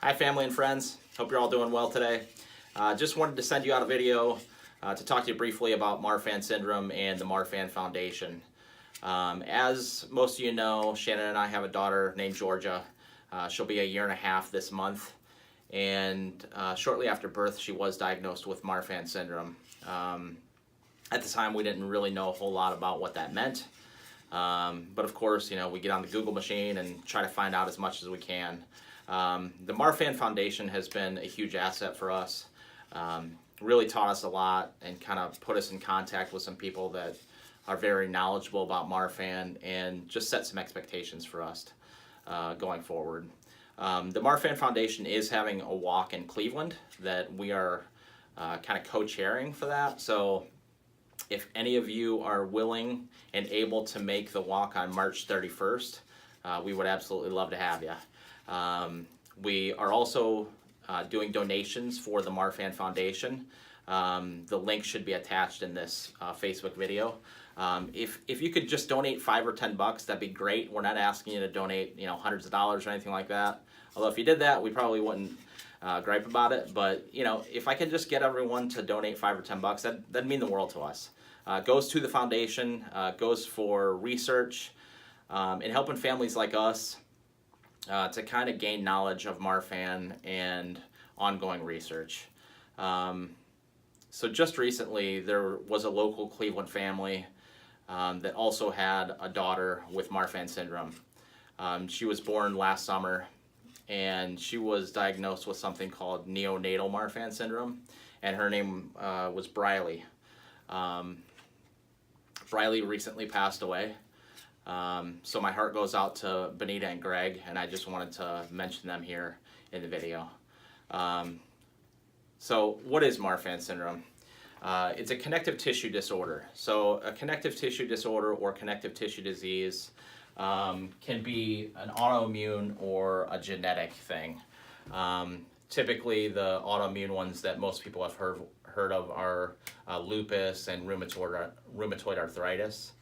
Hi family and friends, hope you're all doing well today. Just wanted to send you out a video to talk to you briefly about Marfan syndrome and the Marfan Foundation. As most of you know, Shannon and I have a daughter named Georgia. She'll be 1.5 years this month, and shortly after birth she was diagnosed with Marfan syndrome. At the time we didn't really know a whole lot about what that meant, but of course, we get on the Google machine and try to find out as much as we can. The Marfan Foundation has been a huge asset for us, really taught us a lot and kind of put us in contact with some people that are very knowledgeable about Marfan and just set some expectations for us going forward. The Marfan Foundation is having a walk in Cleveland that we are kind of co-chairing for that. So if any of you are willing and able to make the walk on March 31st, we would absolutely love to have you. We are also doing donations for the Marfan Foundation. The link should be attached in this Facebook video. If you could just donate $5 or $10, that'd be great. We're not asking you to donate, hundreds of dollars or anything like that. Although if you did that, we probably wouldn't gripe about it. But if I can just get everyone to donate $5 or $10, that'd mean the world to us. Goes to the foundation, goes for research, and helping families like us to kind of gain knowledge of Marfan and ongoing research. So just recently there was a local Cleveland family that also had a daughter with Marfan syndrome. She was born last summer and she was diagnosed with something called neonatal Marfan syndrome, and her name was Briley. Briley recently passed away. So my heart goes out to Benita and Greg, and I just wanted to mention them here in the video. So what is Marfan syndrome? It's a connective tissue disorder. So a connective tissue disorder or connective tissue disease can be an autoimmune or a genetic thing. Typically the autoimmune ones that most people have heard of are lupus and rheumatoid arthritis.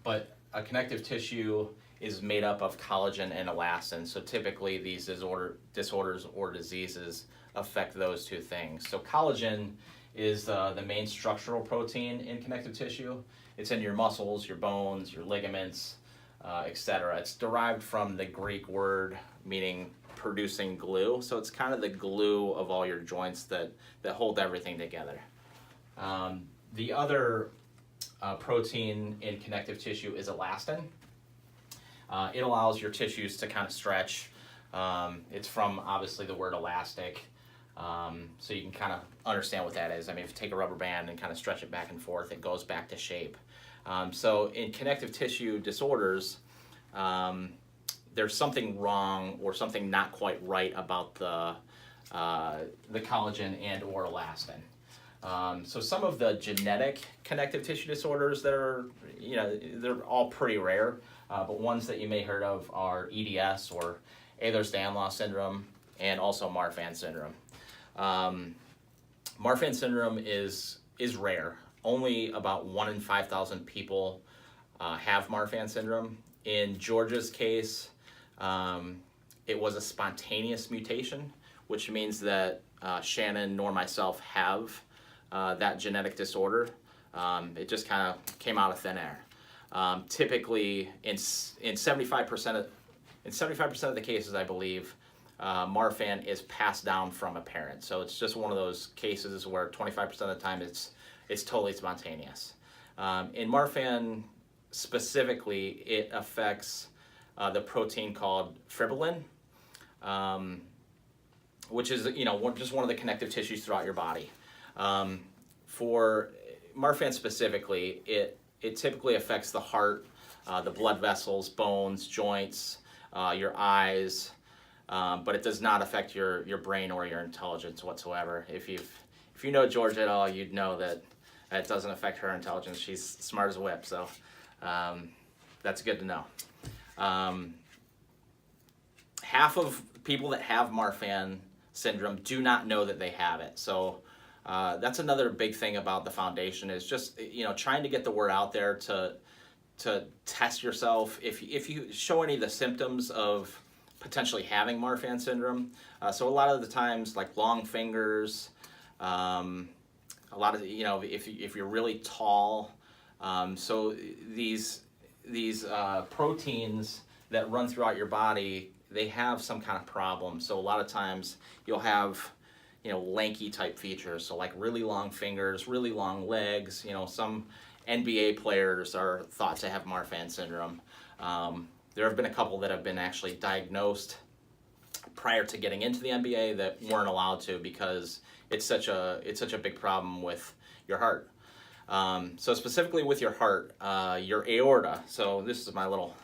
But a connective tissue is made up of collagen and elastin. So typically these disorders or diseases affect those two things. So collagen is the main structural protein in connective tissue. It's in your muscles, your bones, your ligaments, etc. It's derived from the Greek word meaning producing glue. So it's kind of the glue of all your joints that hold everything together. The other protein in connective tissue is elastin. It allows your tissues to kind of stretch. It's from obviously the word elastic, so you can kind of understand what that is. I mean, if you take a rubber band and kind of stretch it back and forth, it goes back to shape. So in connective tissue disorders, there's something wrong or something not quite right about the collagen and or elastin. So some of the genetic connective tissue disorders that are, they're all pretty rare, but ones that you may heard of are EDS or Ehlers-Danlos syndrome and also Marfan syndrome. Marfan syndrome is rare. Only about 1 in 5,000 people have Marfan syndrome. In Georgia's case, it was a spontaneous mutation, which means that Shannon nor myself have that genetic disorder. It just kind of came out of thin air. Typically, in 75% of the cases, I believe, Marfan is passed down from a parent. So it's just one of those cases where 25% of the time it's totally spontaneous. In Marfan specifically, it affects the protein called fibrillin, which is just one of the connective tissues throughout your body. For Marfan specifically, it typically affects the heart, the blood vessels, bones, joints, your eyes, but it does not affect your brain or your intelligence whatsoever. If you know Georgia at all, you'd know that it doesn't affect her intelligence. She's smart as a whip, so that's good to know. Half of people that have Marfan syndrome do not know that they have it. So that's another big thing about the foundation is just trying to get the word out there to test yourself. If you show any of the symptoms of potentially having Marfan syndrome. So a lot of the times, like long fingers, a lot of, if you're really tall, so these proteins that run throughout your body, they have some kind of problem. So a lot of times you'll have, lanky type features. So like really long fingers, really long legs. Some NBA players are thought to have Marfan syndrome. There have been a couple that have been actually diagnosed prior to getting into the NBA that weren't allowed to because it's such a big problem with your heart. So specifically with your heart, your aorta. So this is my little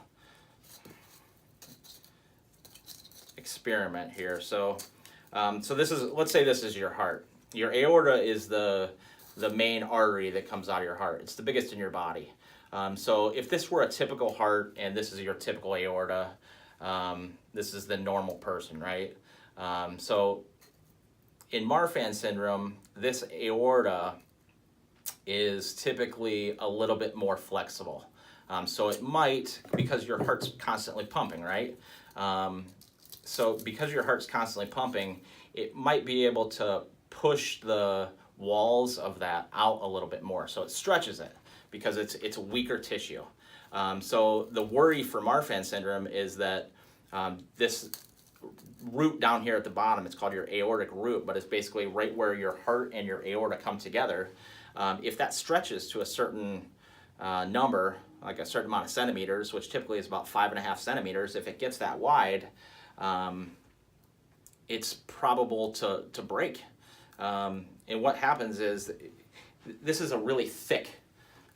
experiment here. So this is, let's say this is your heart. Your aorta is the main artery that comes out of your heart. It's the biggest in your body. So if this were a typical heart and this is your typical aorta, this is the normal person, right? So in Marfan syndrome, this aorta is typically a little bit more flexible. So it might, because your heart's constantly pumping, right? So because your heart's constantly pumping, it might be able to push the walls of that out a little bit more. So it stretches it because it's a weaker tissue. So the worry for Marfan syndrome is that this root down here at the bottom, it's called your aortic root, but it's basically right where your heart and your aorta come together. If that stretches to a certain number, like a certain amount of centimeters, which typically is about 5.5 centimeters, if it gets that wide, it's probable to break. And what happens is, this is a really thick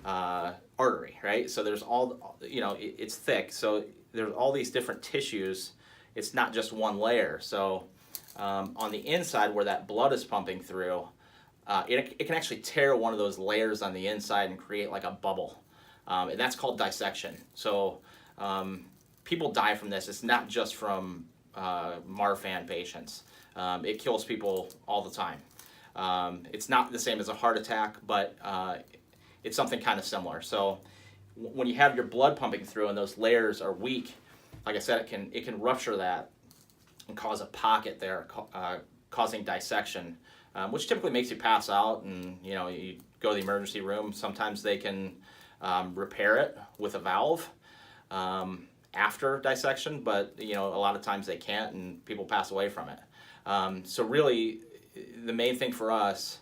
artery, right? So there's all, it's thick, so there's all these different tissues. It's not just one layer. So on the inside where that blood is pumping through, it can actually tear one of those layers on the inside and create like a bubble. And that's called dissection. So people die from this. It's not just from Marfan patients. It kills people all the time. It's not the same as a heart attack, but it's something kind of similar. So when you have your blood pumping through and those layers are weak, like I said, it can rupture that and cause a pocket there, causing dissection, which typically makes you pass out, and you go to the emergency room. Sometimes they can repair it with a valve after dissection, but a lot of times they can't, and people pass away from it. So really, the main thing for us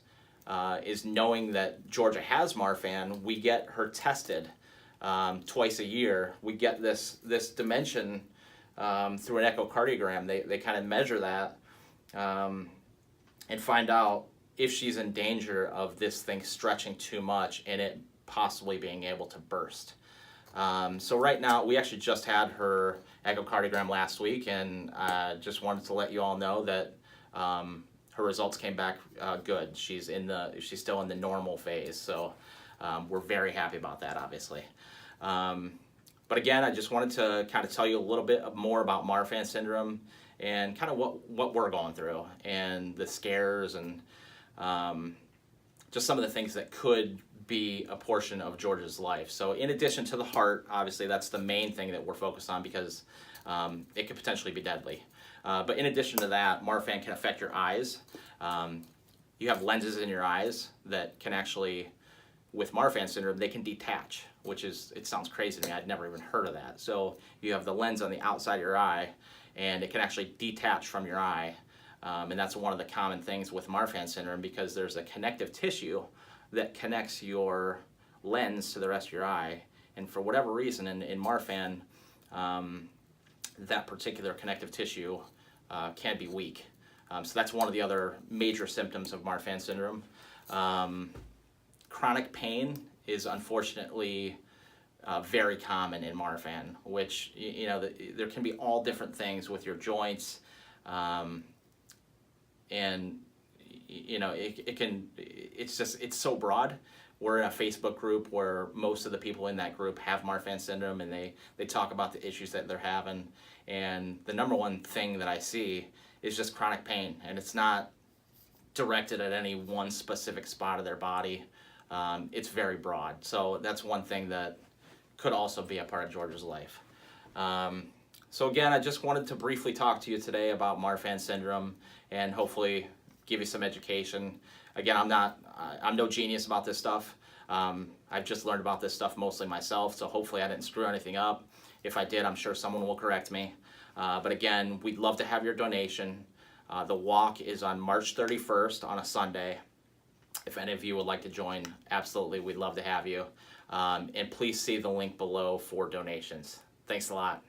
is knowing that Georgia has Marfan. We get her tested twice a year. We get this dimension through an echocardiogram. They kind of measure that and find out if she's in danger of this thing stretching too much and it possibly being able to burst. So right now, we actually just had her echocardiogram last week, and just wanted to let you all know that her results came back good. She's still in the normal phase, so we're very happy about that, obviously. But again, I just wanted to kind of tell you a little bit more about Marfan syndrome and kind of what we're going through and the scares and just some of the things that could be a portion of George's life. So in addition to the heart, obviously that's the main thing that we're focused on because it could potentially be deadly. But in addition to that, Marfan can affect your eyes. You have lenses in your eyes that can actually, with Marfan syndrome, they can detach, which is, it sounds crazy to me. I'd never even heard of that. So you have the lens on the outside of your eye, and it can actually detach from your eye. And that's one of the common things with Marfan syndrome, because there's a connective tissue that connects your lens to the rest of your eye. And for whatever reason, in Marfan, that particular connective tissue can be weak. So that's one of the other major symptoms of Marfan syndrome. Chronic pain is unfortunately very common in Marfan, which, there can be all different things with your joints, and it's so broad. We're in a Facebook group where most of the people in that group have Marfan syndrome, and they talk about the issues that they're having. And the number one thing that I see is just chronic pain, and it's not directed at any one specific spot of their body. It's very broad. So that's one thing that could also be a part of George's life. So again, I just wanted to briefly talk to you today about Marfan syndrome and hopefully give you some education. Again, I'm no genius about this stuff. I've just learned about this stuff mostly myself, so hopefully I didn't screw anything up. If I did, I'm sure someone will correct me. But again, we'd love to have your donation. The walk is on March 31st on a Sunday. If any of you would like to join, absolutely, we'd love to have you. And please see the link below for donations. Thanks a lot.